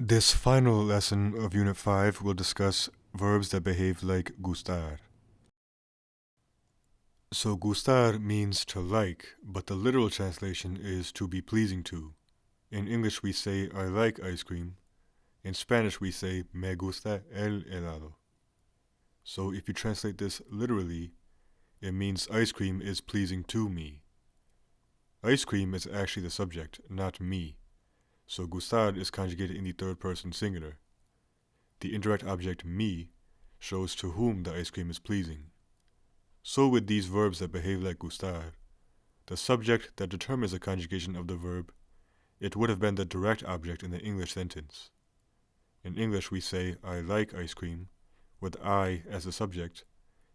This final lesson of Unit 5 will discuss verbs that behave like gustar. So gustar means to like, but the literal translation is to be pleasing to. In English we say I like ice cream. In Spanish we say me gusta el helado. So if you translate this literally, it means ice cream is pleasing to me. Ice cream is actually the subject, not me. So gustar is conjugated in the third person singular. The indirect object me shows to whom the ice cream is pleasing. So with these verbs that behave like gustar, the subject that determines the conjugation of the verb, it would have been the direct object in the English sentence. In English we say I like ice cream, with I as the subject,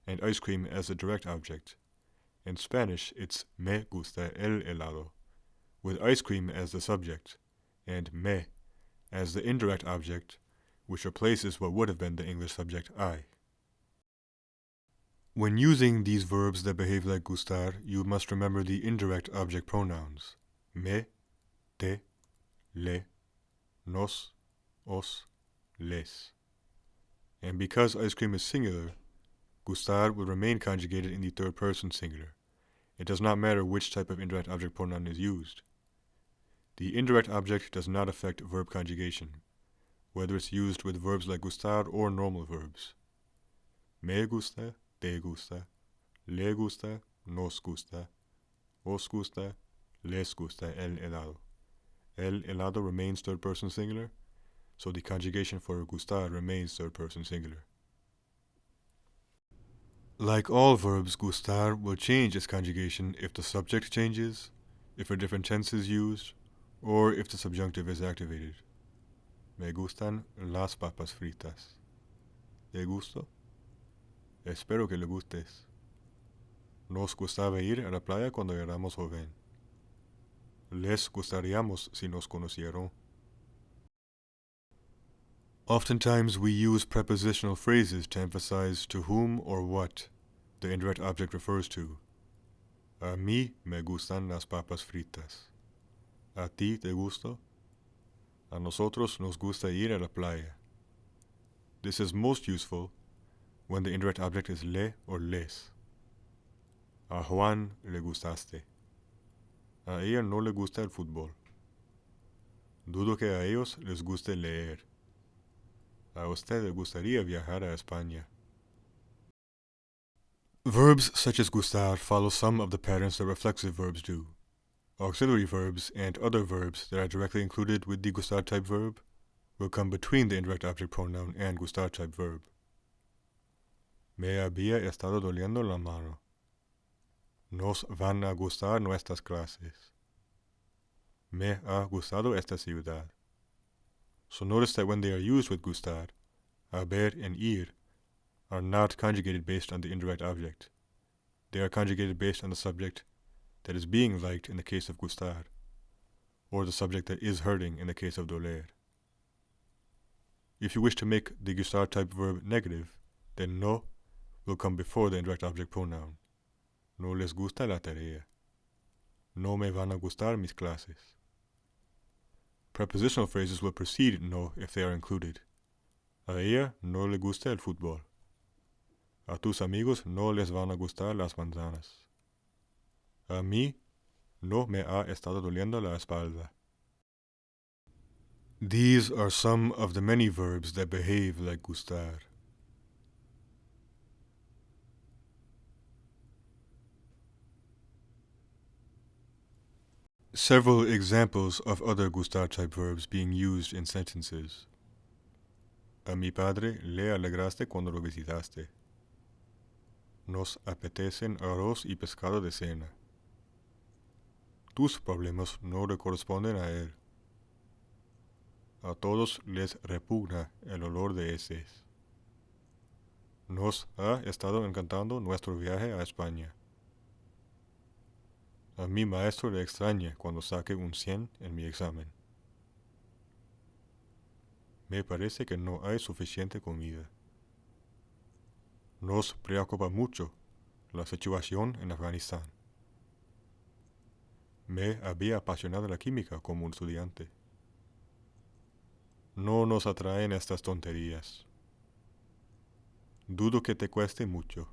and ice cream as the direct object. In Spanish it's me gusta el helado, with ice cream as the subject, and me as the indirect object, which replaces what would have been the English subject I. When using these verbs that behave like gustar, you must remember the indirect object pronouns: me, te, le, nos, os, les. And because ice cream is singular, gustar will remain conjugated in the third person singular. It does not matter which type of indirect object pronoun is used. The indirect object does not affect verb conjugation, whether it's used with verbs like gustar or normal verbs. Me gusta, te gusta, le gusta, nos gusta, os gusta, les gusta el helado. El helado remains third person singular, so the conjugation for gustar remains third person singular. Like all verbs, gustar will change its conjugation if the subject changes, if a different tense is used, or if the subjunctive is activated. Me gustan las papas fritas. ¿Te gusto? Espero que le gustes. Nos gustaba ir a la playa cuando éramos joven. Les gustaríamos si nos conocieron. Oftentimes we use prepositional phrases to emphasize to whom or what the indirect object refers to. A mí me gustan las papas fritas. ¿A ti te gusto? A nosotros nos gusta ir a la playa. This is most useful when the indirect object is le or les. A Juan le gustaste. A ella no le gusta el fútbol. Dudo que a ellos les guste leer. A usted le gustaría viajar a España. Verbs such as gustar follow some of the patterns that reflexive verbs do. Auxiliary verbs and other verbs that are directly included with the gustar type verb will come between the indirect object pronoun and gustar type verb. Me había estado doliendo la mano. Nos van a gustar nuestras clases. Me ha gustado esta ciudad. So notice that when they are used with gustar, haber and ir are not conjugated based on the indirect object. They are conjugated based on the subject that is being liked in the case of gustar, or the subject that is hurting in the case of doler. If you wish to make the gustar type verb negative, then no will come before the indirect object pronoun. No les gusta la tarea. No me van a gustar mis clases. Prepositional phrases will precede no if they are included. A ella no le gusta el fútbol. A tus amigos no les van a gustar las manzanas. A mí no me ha estado doliendo la espalda. These are some of the many verbs that behave like gustar. Several examples of other gustar type verbs being used in sentences. A mi padre le alegraste cuando lo visitaste. Nos apetecen arroz y pescado de cena. Tus problemas no le corresponden a él. A todos les repugna el olor de heces. Nos ha estado encantando nuestro viaje a España. A mi maestro le extraña cuando saque un 100 en mi examen. Me parece que no hay suficiente comida. Nos preocupa mucho la situación en Afganistán. Me había apasionado la química como un estudiante. No nos atraen estas tonterías. Dudo que te cueste mucho.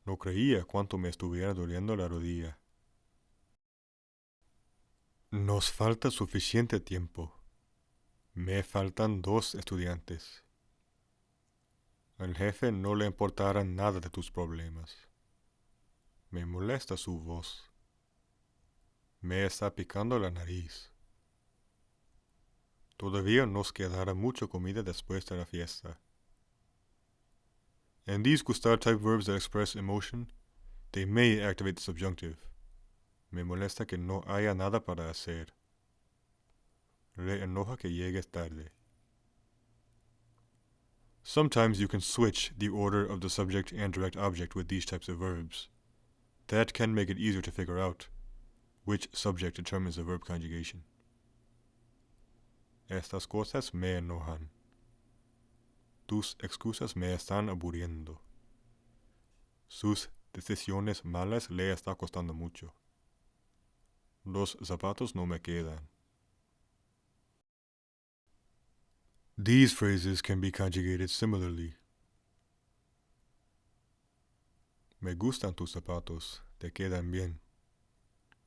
No creía cuánto me estuviera doliendo la rodilla. Nos falta suficiente tiempo. Me faltan 2 estudiantes. Al jefe no le importará nada de tus problemas. Me molesta su voz. Me está picando la nariz. Todavía nos quedará mucha comida después de la fiesta. In these gustar-type verbs that express emotion, they may activate the subjunctive. Me molesta que no haya nada para hacer. Le enoja que llegues tarde. Sometimes you can switch the order of the subject and direct object with these types of verbs. That can make it easier to figure out which subject determines the verb conjugation. Estas cosas me enojan. Tus excusas me están aburriendo. Sus decisiones malas le está costando mucho. Los zapatos no me quedan. These phrases can be conjugated similarly. Me gustan tus zapatos, te quedan bien.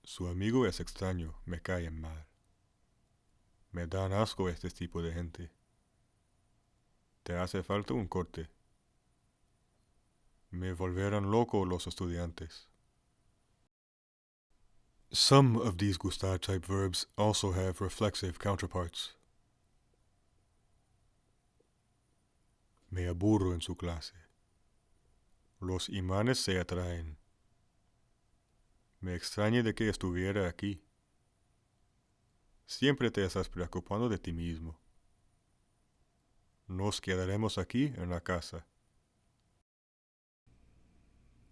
Su amigo es extraño, me caen mal. Me dan asco este tipo de gente. Te hace falta un corte. Me volverán loco los estudiantes. Some of these gustar-type verbs also have reflexive counterparts. Me aburro en su clase. Los imanes se atraen. Me extraña de que estuviera aquí. Siempre te estás preocupando de ti mismo. Nos quedaremos aquí en la casa.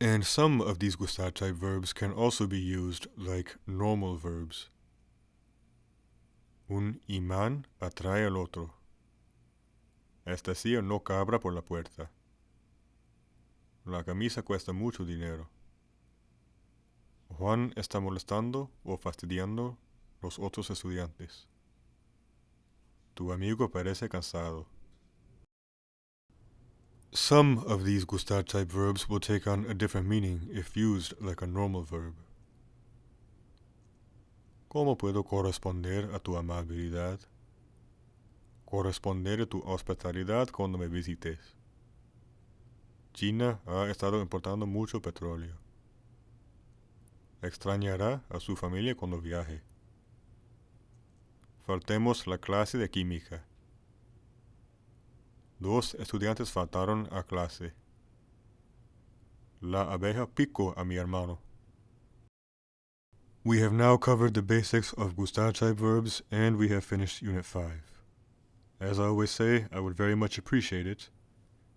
And some of these gustar-type verbs can also be used like normal verbs. Un imán atrae al otro. Esta silla no cabra por la puerta. La camisa cuesta mucho dinero. Juan está molestando o fastidiando los otros estudiantes. Tu amigo parece cansado. Some of these gustar-type verbs will take on a different meaning if used like a normal verb. ¿Cómo puedo corresponder a tu amabilidad? Corresponder a tu hospitalidad cuando me visites. China ha estado importando mucho petróleo. Extrañará a su familia cuando viaje. Faltemos la clase de química. 2 estudiantes faltaron a clase. La abeja picó a mi hermano. We have now covered the basics of gustar-type verbs, and we have finished Unit 5. As I always say, I would very much appreciate it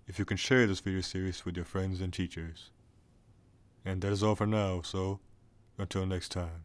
if you can share this video series with your friends and teachers. And that is all for now, so until next time.